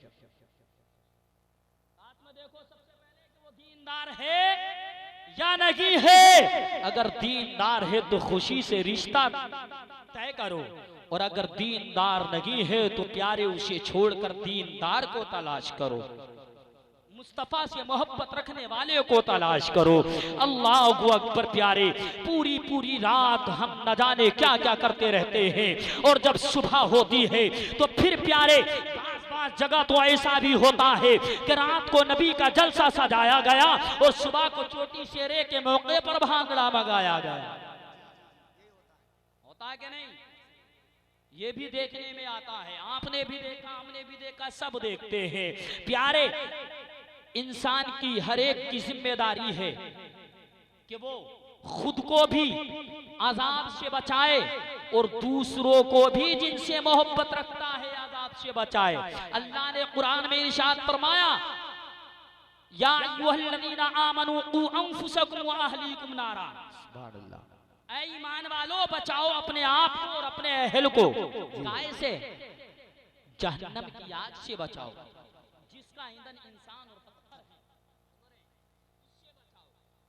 दीनदार है या नहीं है। अगर दीनदार है तो खुशी से रिश्ता तय करो, और अगर दीनदार नहीं है तो प्यारे उसे छोड़कर दीनदार को तलाश करो। मुस्तफ़ा से मोहब्बत रखने वाले को तलाश करो। अल्लाह अकबर प्यारे, पूरी पूरी रात हम न जाने क्या क्या करते रहते हैं, और जब सुबह होती है तो फिर प्यारे जगह तो ऐसा भी होता है कि रात को नबी का जलसा सजाया गया और सुबह को चोटी शेरे के मौके पर भांगड़ा मंगाया गया। होता है कि नहीं? ये भी देखने में आता है, आपने भी देखा, हमने भी देखा, सब देखते हैं। प्यारे, इंसान की हर एक की जिम्मेदारी है कि वो खुद को भी अजाब से बचाए और दूसरों को भी जिनसे मोहब्बत रखता है अजाब से बचाए। अल्लाह ने कुरान में इरशाद फरमाया, या अय्युहल्लज़ीना आमनू कू अंफुसकुम व अहलीकुम नारा। सुभान अल्लाह। ऐ ईमान वालों, बचाओ अपने आप को और अपने अहल को। काहे से? जहन्नम की आग से बचाओ, जिसका ईंधन इंसान और पत्थर है।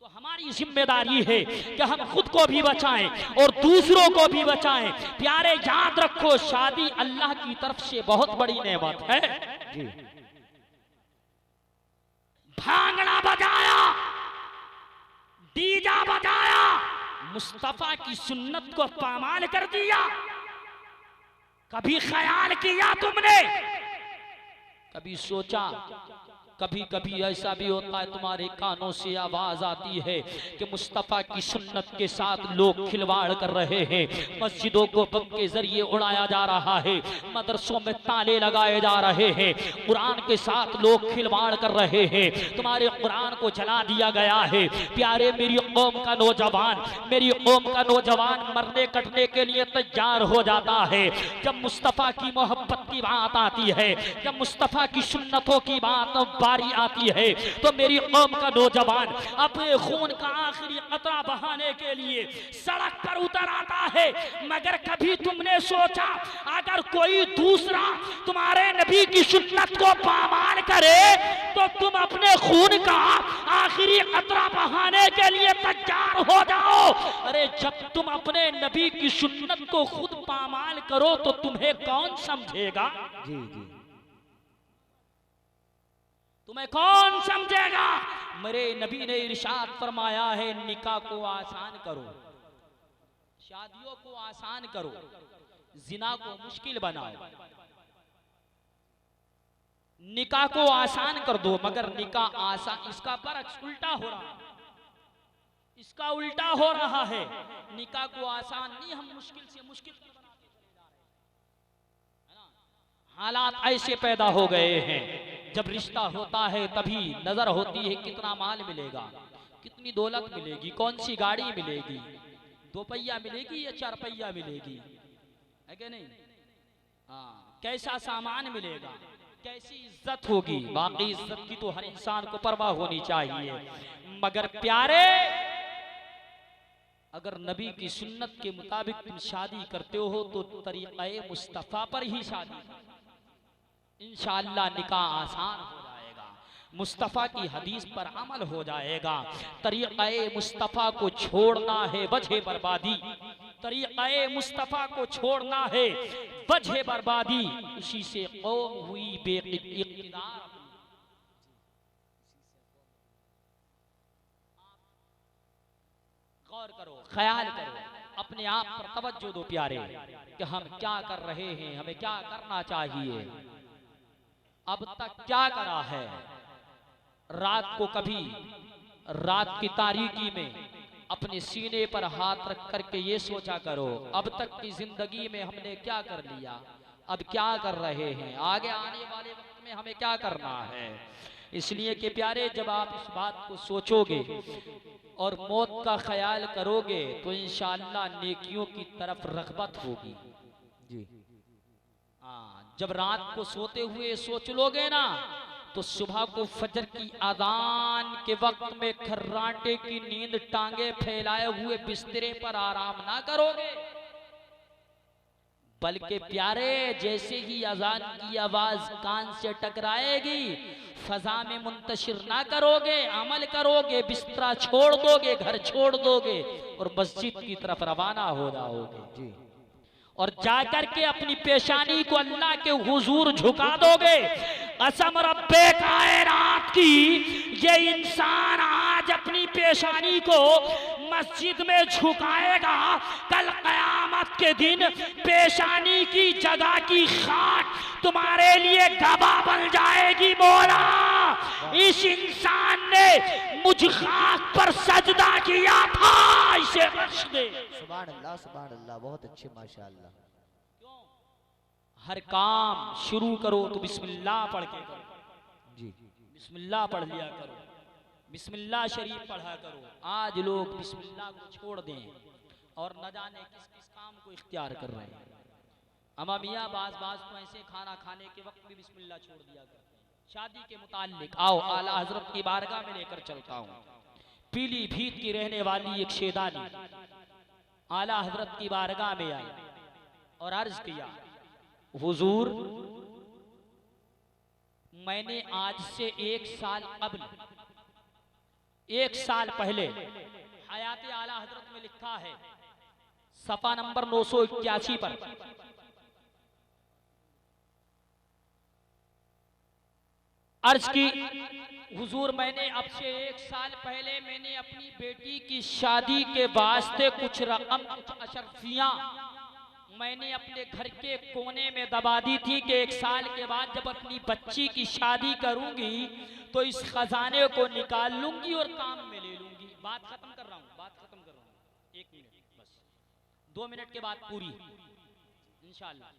तो हमारी जिम्मेदारी है कि हम खुद को भी बचाएं और दूसरों को भी बचाएं। प्यारे, याद रखो, शादी अल्लाह की तरफ से बहुत बड़ी नेमत है। भांगड़ा बजाया, डीजा बजाया, मुस्तफा की सुन्नत को पामाल कर दिया। कभी ख्याल किया तुमने? कभी सोचा? कभी कभी ऐसा भी होता है तुम्हारे कानों से आवाज आती है कि मुस्तफा की सुन्नत के साथ लोग खिलवाड़ कर रहे हैं, मस्जिदों को बम के जरिए उड़ाया जा रहा है, मदरसों में ताले लगाए जा रहे हैं, कुरान के साथ लोग खिलवाड़ कर रहे हैं, तुम्हारे कुरान को जला दिया गया है। प्यारे, मेरी कौम का नौजवान, मेरी कौम का नौजवान मरने कटने के लिए तैयार हो जाता है। जब मुस्तफा की मोहब्बत की बात आती है, जब मुस्तफा की सुन्नतों की बात बारी आती है, तो मेरी कौम का नौजवान अपने खून का आखिरी कतरा बहाने के लिए सड़क पर उतर आता है। मगर कभी तुमने सोचा, अगर कोई दूसरा तुम्हारे नबी की सुन्नत को पामाल करे तो तुम अपने खून का आखिरी कतरा बहाने के लिए तैयार हो जाओ। अरे, जब तुम अपने नबी की सुन्नत को खुद पामाल करो तो तुम्हें कौन समझेगा? जी जी, तुम्हें कौन समझेगा? मेरे नबी ने इरशाद फरमाया है, निकाह को आसान करो, शादियों को आसान करो, जिना को मुश्किल बनाओ। निकाह को आसान कर दो, मगर निकाह आसान, इसका बरक्स उल्टा हो रहा है, इसका उल्टा हो रहा है। निकाह को आसान नहीं, हम मुश्किल से मुश्किल बनाते चले जा रहे हैं। हालात ऐसे पैदा हो गए हैं, जब रिश्ता होता है तभी नजर होती है कितना माल मिलेगा, कितनी दौलत मिलेगी, कौन सी गाड़ी मिलेगी, 2 पहिया मिलेगी या 4 पहिया मिलेगी, है कि नहीं? हाँ, कैसा सामान मिलेगा, कैसी इज्जत होगी। बाकी इज्जत की तो हर इंसान को परवाह होनी चाहिए। मगर प्यारे, अगर नबी की सुन्नत के मुताबिक तुम शादी करते हो तो तरीक़े मुस्तफ़ा पर ही शादी, इंशाअल्लाह निकाह आसान हो जाएगा, मुस्तफ़ा की हदीस पर अमल हो जाएगा। तरीक़े मुस्तफ़ा को छोड़ना है वजह बर्बादी, तरीक़े मुस्तफ़ा को छोड़ना है वजह बर्बादी, उसी से कौम हुई बेइक़्तिदार। गौर करो, ख्याल करो, अपने आप पर तवज्जो दो प्यारे, कि हम क्या कर रहे हैं, हमें क्या करना चाहिए। अब तक क्या करा है? रात को कभी रात की तारीकी में अपने सीने पर हाथ रख करके ये सोचा करो, अब तक की जिंदगी में हमने क्या कर लिया, अब क्या कर रहे हैं, आगे आने वाले वक्त में हमें क्या करना है। इसलिए कि प्यारे, जब आप इस बात को सोचोगे और मौत का ख्याल करोगे तो इंशाअल्लाह नेकियों की तरफ रग़बत होगी। जी हाँ, जब रात को सोते हुए सोच लोगे ना, तो सुबह को फजर की अजान के वक्त में खर्राटे की नींद टांगे फैलाए हुए बिस्तरे पर आराम ना करोगे, बल्कि प्यारे, जैसे ही अजान की आवाज कान से टकराएगी, फजा में मुंतशिर ना करोगे, अमल करोगे, बिस्तरा छोड़ दोगे, घर छोड़ दोगे और मस्जिद की तरफ रवाना हो जाओगे। जी, और जाकर के अपनी पेशानी को अल्लाह के हुजूर झुका दोगे। कसम रब्बे कायनात की, ये इंसान आज अपनी पेशानी को मस्जिद में झुकाएगा, कल कयामत के दिन पेशानी की जगह की खाक तुम्हारे लिए गवाह बन जाएगी। मौला, इस इंसान ने मुझ खाक पर सजदा किया था, इसे बख्श दे। सुभान अल्लाह, बहुत अच्छे माशाअल्लाह। हर काम शुरू करो तो बिस्मिल्लाह पढ़ के करो जी, बिस्मिल्लाह पढ़ लिया करो, बिस्मिल्लाह शरीफ पढ़ा करो। आज लोग बिस्मिल्लाह को छोड़ दें और न जाने किस किस काम को इख्तियार कर रहे हैं। अमा मियाँ बाज तो ऐसे खाना खाने के वक्त भी बिस्मिल्लाह छोड़ दिया करते हैं। शादी के मुताल्लिक आओ आला हजरत की बारगाह में लेकर चलता हूँ। पीलीभीत की रहने वाली एक शेदानी आला हजरत की बारगाह में आई और अर्ज किया, हुजूर, मैंने आज से 1 साल कबल, 1 साल पहले हयात आला हजरत में लिखा है सफा नंबर 981 पर, अर्ज की, हुजूर, मैंने अब से 1 साल पहले मैंने अपनी बेटी की शादी के वास्ते कुछ रकम, कुछ अशरफियां मैंने अपने घर के कोने में दबा दी थी कि 1 साल के बाद जब अपनी बच्ची की शादी करूंगी तो इस खजाने को निकाल लूंगी और काम में ले लूंगी। बात खत्म कर रहा हूं, 1 मिनट बस, 2 मिनट के बाद पूरी इंशाअल्लाह।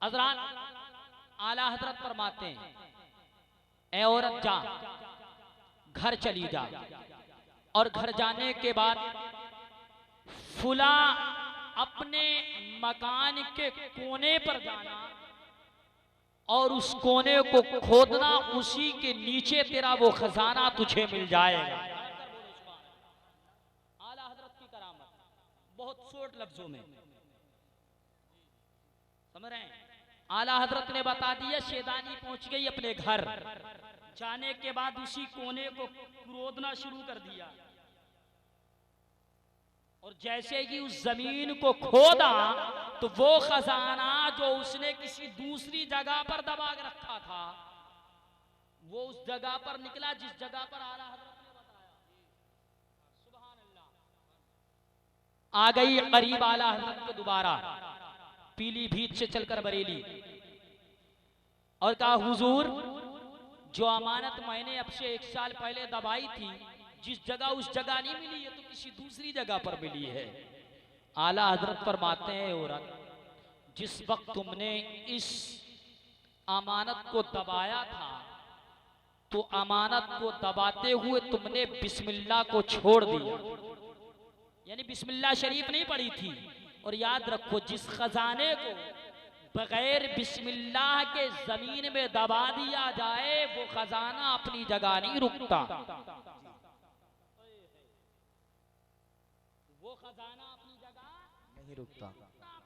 हज़रात, आला हजरत फरमाते हैं, ए औरत जा, घर चली जा, और घर जाने के बाद फुला अपने मकान के कोने पर जाना और उस कोने को खोदना, उसी के नीचे तेरा वो खजाना तुझे मिल जाएगा। आला हजरत की करामत बहुत शॉर्ट लफ्जों में समझ रहे हैं। आला हजरत ने बता दिया, शेदानी पहुंच गई अपने घर, जाने के बाद उसी कोने को खोदना शुरू कर दिया और जैसे ही उस जमीन को खोदा तो वो खजाना जो उसने किसी दूसरी जगह पर दबा के रखा था वो उस जगह पर निकला जिस जगह पर आला हजरत ने बताया। सुभान अल्लाह। आ गई करीब आला हजरत को दोबारा, पीलीभीत से चलकर बरेली, और कहा, हुजूर, जो अमानत मैंने अब से 1 साल पहले दबाई थी, जिस जगह उस जगह नहीं मिली है तो किसी दूसरी जगह पर मिली है। आला हजरत फरमाते हैं, औरत, जिस वक्त तुमने इस अमानत को दबाया था तो अमानत को दबाते हुए तुमने बिस्मिल्लाह को छोड़ दिया, यानी बिस्मिल्लाह शरीफ नहीं पढ़ी थी। और याद रखो, जिस खजाने को बगैर बिस्मिल्लाह के जमीन में दबा दिया जाए वो खजाना अपनी जगह नहीं रुकता, वो खजाना अपनी जगह नहीं रुकता,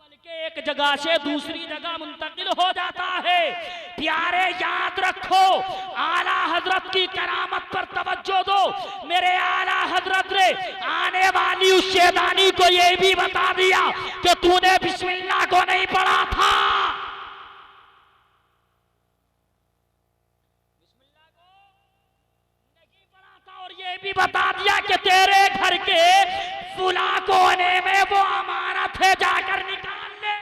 बल्कि एक जगह से दूसरी जगह मुंतकिल हो जाता है। प्यारे, याद रखो, आला हजरत की करामत पर तवज्जो दो। मेरे आला हजरत ने आने वाली उस शेदानी को यह भी बता दिया कि तूने बिस्मिल्लाह को नहीं पढ़ा था, बिस्मिल्लाह को नहीं पढ़ा था, और यह भी बता दिया कि तेरे घर के फुला कोने में वो अमानत है, जाकर निकाल ले।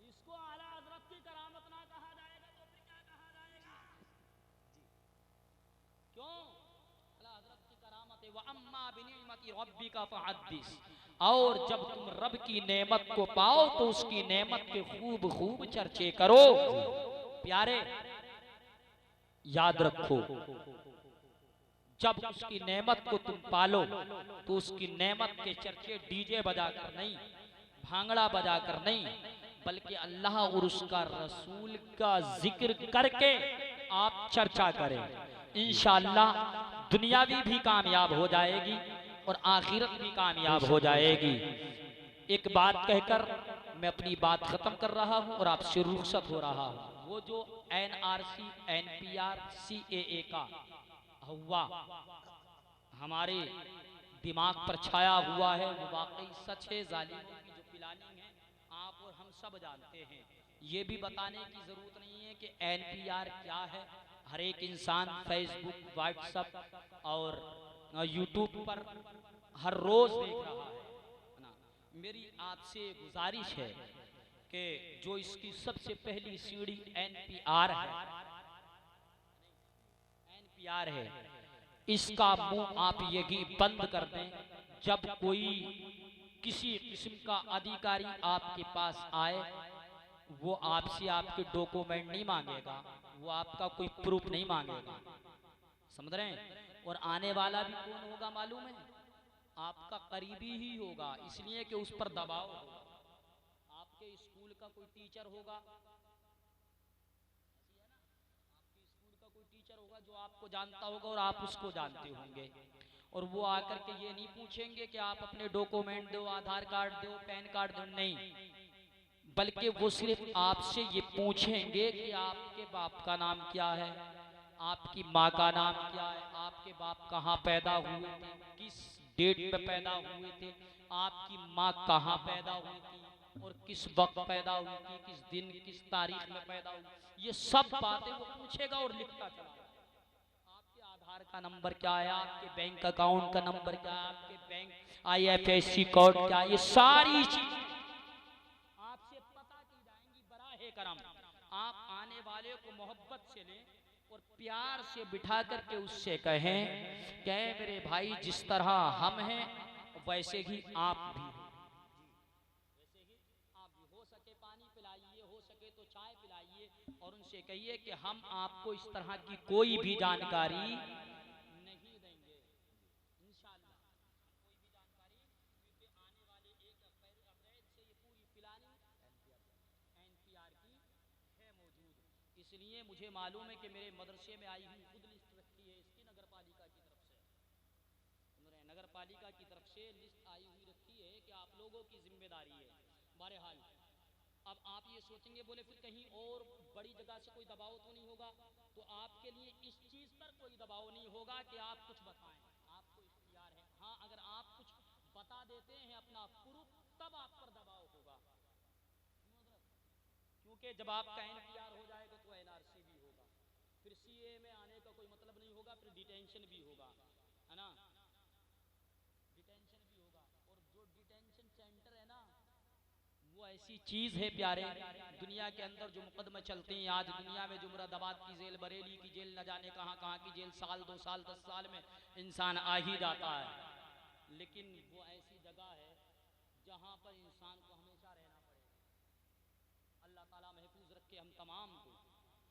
इसको आला हजरत की करामत ना कहा जाएगा तो फिर क्या कहा जाएगा? क्यों? आला हजरत की करामत है, व अम्मा बिनिअमति रब्बिका फहद्दिस, और जब तुम रब की नेमत को पाओ तो उसकी नेमत के खूब खूब चर्चे करो। प्यारे, याद रखो, जब उसकी नेमत को तुम पालो तो उसकी नेमत के चर्चे डीजे बजाकर नहीं, भांगड़ा बजाकर नहीं, बल्कि अल्लाह और उसका रसूल का जिक्र करके आप चर्चा करें। इंशाअल्लाह दुनियावी भी कामयाब हो जाएगी और आखिरत भी कामयाब हो जाएगी। एक बात कहकर मैं अपनी बात खत्म कर रहा हूं और आपसे रुखसत हो रहा हूं। वो जो NRC NPR CAA का हुआ हमारे दिमाग पर छाया हुआ है, वो वाकई सच है। जालिमों की जो प्लानिंग है, आप और हम सब जानते हैं। ये भी बताने की ज़रूरत नहीं है कि NPR क्या है। हर एक इंसान फेसबुक, व्हाट्सएप और यूट्यूब पर हर रोज़ देख रहा है ना। मेरी आपसे गुजारिश है कि जो इसकी सबसे पहली सीढ़ी NPR है, इसका मुंह आप यही बंद कर दें। जब कोई किसी किस्म का अधिकारी आपके पास आए, वो आपसे आपके डॉक्यूमेंट नहीं मांगेगा, वो आपका कोई प्रूफ नहीं मांगेगा, समझ रहे हैं। और आने वाला भी कौन होगा मालूम है? आपका करीबी ही होगा, इसलिए कि उस पर दबाव होगा। आपके स्कूल का कोई टीचर होगा, जो आपको जानता होगा और आप उसको जानते होंगे, और वो आकर के ये नहीं पूछेंगे कि आप अपने डॉक्यूमेंट दो, आधार कार्ड दो, पैन कार्ड दो, नहीं, बल्कि वो सिर्फ आपसे ये पूछेंगे कि आपके बाप का नाम क्या है, आपकी माँ का नाम क्या है, आपके बाप कहाँ पैदा हुए थे, किस डेट पे पैदा हुए थे, आपकी माँ कहाँ पैदा हुई थी और किस वक्त पैदा हुई थी, किस दिन किस तारीख में पैदा हुई, ये सब बातें वो पूछेगा और लिखता चला। आपके आधार का नंबर क्या है, आपके बैंक अकाउंट का नंबर क्या है, आपके बैंक IFSC कोड क्या है, ये सारी चीज आपसे पता की जाएंगी बराहे करम। आप आने वाले को मोहब्बत से लें और प्यार से बिठा करके उससे कहें कि मेरे भाई, जिस तरह हम हैं वैसे ही आप भी हो, हो सके पानी पिलाइए, हो सके तो चाय पिलाइए, और उनसे कहिए कि हम आपको इस तरह की कोई भी जानकारी नहीं देंगे इंशाअल्लाह। कोई भी जानकारी, क्योंकि आने वाले 1 अप्रैल से ये पूरी प्लानिंग NPR की है मौजूद। इसलिए मुझे मालूम है कि मेरे मदरसे में आई हुई खुद लिस्ट रखी है इसकी नगर पालिका की तरफ से, नगर पालिका की तरफ से लिस्ट आई हुई रखी है कि आप लोगों की जिम्मेदारी है। बहरहाल अब आप ये सोचेंगे, बोले फिर कहीं और बड़ी जगह से कोई दबाव तो नहीं होगा, तो आपके लिए इस चीज पर कोई दबाव नहीं होगा कि आप कुछ बताएं, आपको इख्तियार है। हाँ, अगर आप कुछ बता देते हैं अपना प्रूफ, तब आप पर दबाव होगा, क्योंकि जब आपका NPR हो जाएगा तो NRC भी होगा, फिर CA में आने का कोई मतलब नहीं होगा, फिर डिटेंशन भी होगा, है ना, डिटेंशन भी होगा। और जो डिटेंशन सेंटर है ना, वो ऐसी चीज है प्यारे, दुनिया के अंदर जो मुकदमे चलते हैं आज दुनिया में, जो मुरादाबाद की जेल, बरेली की जेल, न जाने कहाँ कहाँ की जेल, साल 2 साल 10 साल में इंसान आ ही जाता है, लेकिन वो ऐसी जगह है जहाँ पर इंसान को हमेशा रहना पड़ेगा। अल्लाह ताला महफूज रखे हम तमाम को,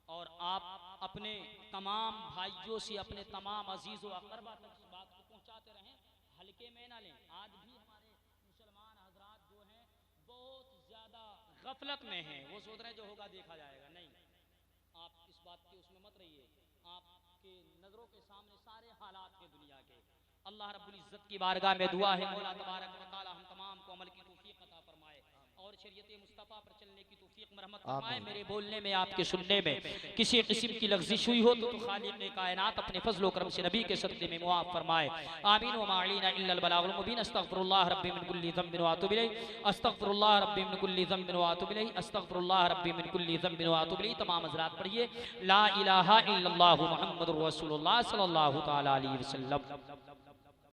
और आप अपने तमाम भाइयों से, अपने तमाम अजीज़ व अक़रबा तक इस बात को पहुँचाते रहें, हल्के में ना लें। आज भी हमारे मुसलमान हजरात जो हैं बहुत ज़्यादा गफलत में हैं, वो सोच रहे हैं जो होगा देखा जाएगा। नहीं, आप इस बात के उसमें मत रहिए, आपके नज़रों के सामने सारे हालात के दुनिया के। अल्लाह रब्बुल इज़्ज़त की बारगाह में दुआ है, मौला तबारक व तआला हम तमाम को अमल की तौफीक अता फरमाए और शरीयत मुस्तफ़ा पर चलने की तौफीक मरहमत फरमाए। मेरे बोलने में, आपके सुनने में किसी किस्म की लग़्ज़िश हुई हो तो खालिक़ कायनात अपने फज़्ल व करम से नबी के सदक़े में मुआफ़ फरमाए। आमीन व मा अलैना इल्लल बलागुल मुबीन। अस्तग़फिरुल्लाह रब्बी मिन कुल्लि ज़ंबिन व अतूबु इलैहि, अस्तग़फिरुल्लाह रब्बी मिन कुल्लि ज़ंबिन व अतूबु इलैहि, अस्तग़फिरुल्लाह रब्बी मिन कुल्लि ज़ंबिन व अतूबु इलैहि। तमाम हज़रात पढ़िए ला इलाहा इल्लल्लाहु मुहम्मदुर रसूलुल्लाह सल्लल्लाहु तआला अलैहि वसल्लम।